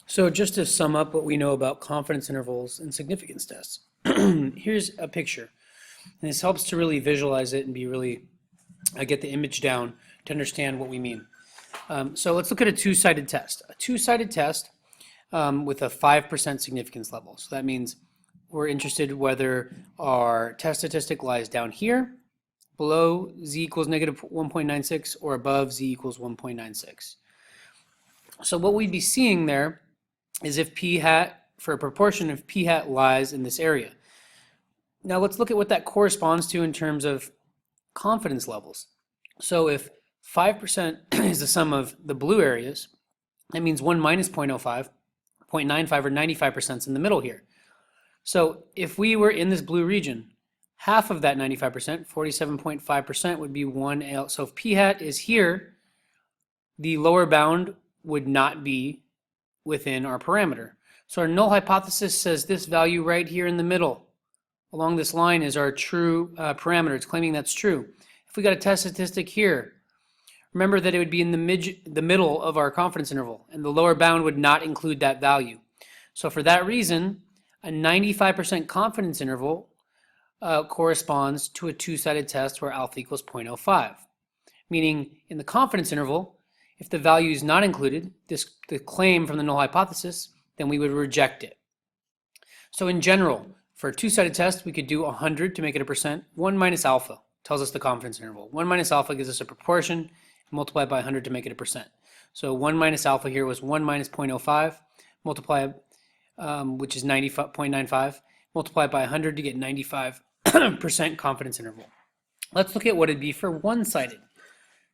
So just to sum up what we know about confidence intervals and significance tests, here's a picture. And this helps to really visualize it and be really, get the image down to understand what we mean. So let's look at a two-sided test. A two-sided test with a 5% significance level. So that means we're interested whether our test statistic lies down here, below z equals negative 1.96, or above z equals 1.96. So what we'd be seeing there is if p hat, for a proportion, if p hat lies in this area. Now let's look at what that corresponds to in terms of confidence levels. So if 5% is the sum of the blue areas, that means 1 minus 0.05, 0.95 or 95% is in the middle here. So if we were in this blue region, half of that 95%, 47.5%, would be 1L. So if p hat is here, the lower bound would not be within our parameter. So our null hypothesis says this value right here in the middle along this line is our true parameter. It's claiming that's true. If we got a test statistic here, remember that it would be in the middle of our confidence interval, and the lower bound would not include that value. So for that reason, a 95% confidence interval corresponds to a two-sided test where alpha equals 0.05. Meaning in the confidence interval, if the value is not included, the claim from the null hypothesis, then we would reject it. So in general, for a two-sided test, we could do 100 to make it a percent. 1 minus alpha tells us the confidence interval. 1 minus alpha gives us a proportion, multiply by 100 to make it a percent. So 1 minus alpha here was 1 minus 0.05, multiply, which is 90.95, multiply by 100 to get 95% confidence interval. Let's look at what it'd be for one-sided.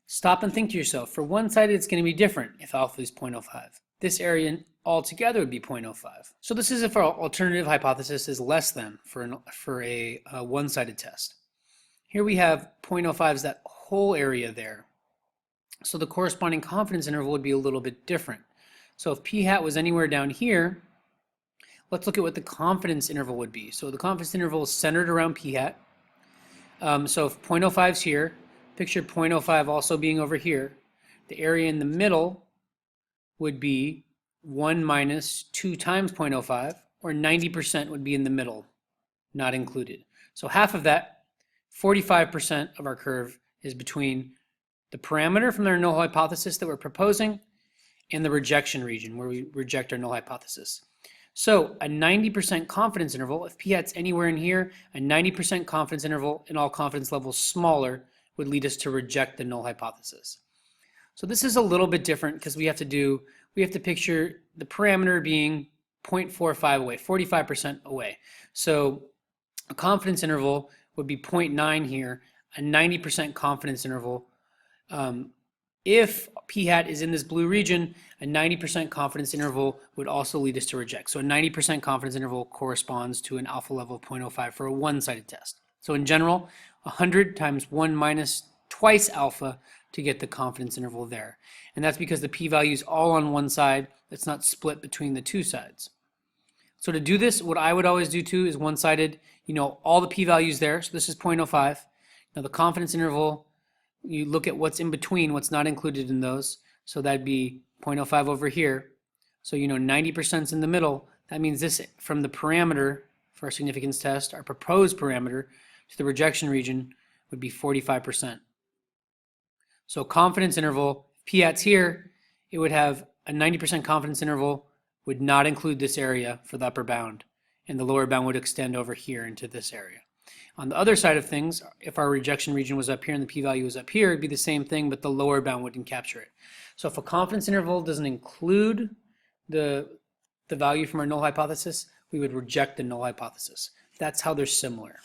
Stop and think to yourself. For one-sided, it's going to be different if alpha is 0.05. This area altogether would be 0.05. So this is if our alternative hypothesis is less than for a one-sided test. Here we have 0.05 is that whole area there. So the corresponding confidence interval would be a little bit different. So if p hat was anywhere down here, let's look at what the confidence interval would be. So the confidence interval is centered around p hat. So if 0.05 is here, picture 0.05 also being over here. The area in the middle would be 1 minus 2 times 0.05, or 90% would be in the middle, not included. So half of that, 45% of our curve, is between the parameter from our null hypothesis that we're proposing and the rejection region where we reject our null hypothesis. So a 90% confidence interval, if p hat's anywhere in here, a 90% confidence interval in all confidence levels smaller would lead us to reject the null hypothesis. So this is a little bit different because we have to picture the parameter being 0.45 away, 45% away. So a confidence interval would be 0.9 here, a 90% confidence interval. If p hat is in this blue region, a 90% confidence interval would also lead us to reject. So a 90% confidence interval corresponds to an alpha level of 0.05 for a one-sided test. So in general, 100 times 1 minus twice alpha to get the confidence interval there. And that's because the p-value is all on one side. It's not split between the two sides. So to do this, what I would always do too is one-sided, all the p-values there. So this is 0.05. Now the confidence interval, you look at what's in between, what's not included in those. So that'd be 0.05 over here. So 90% is in the middle. That means this from the parameter for our significance test, our proposed parameter, to the rejection region would be 45%. So confidence interval, p hat's here, it would have a 90% confidence interval, would not include this area for the upper bound, and the lower bound would extend over here into this area. On the other side of things, if our rejection region was up here and the p-value was up here, it'd be the same thing, but the lower bound wouldn't capture it. So if a confidence interval doesn't include the value from our null hypothesis, we would reject the null hypothesis. That's how they're similar.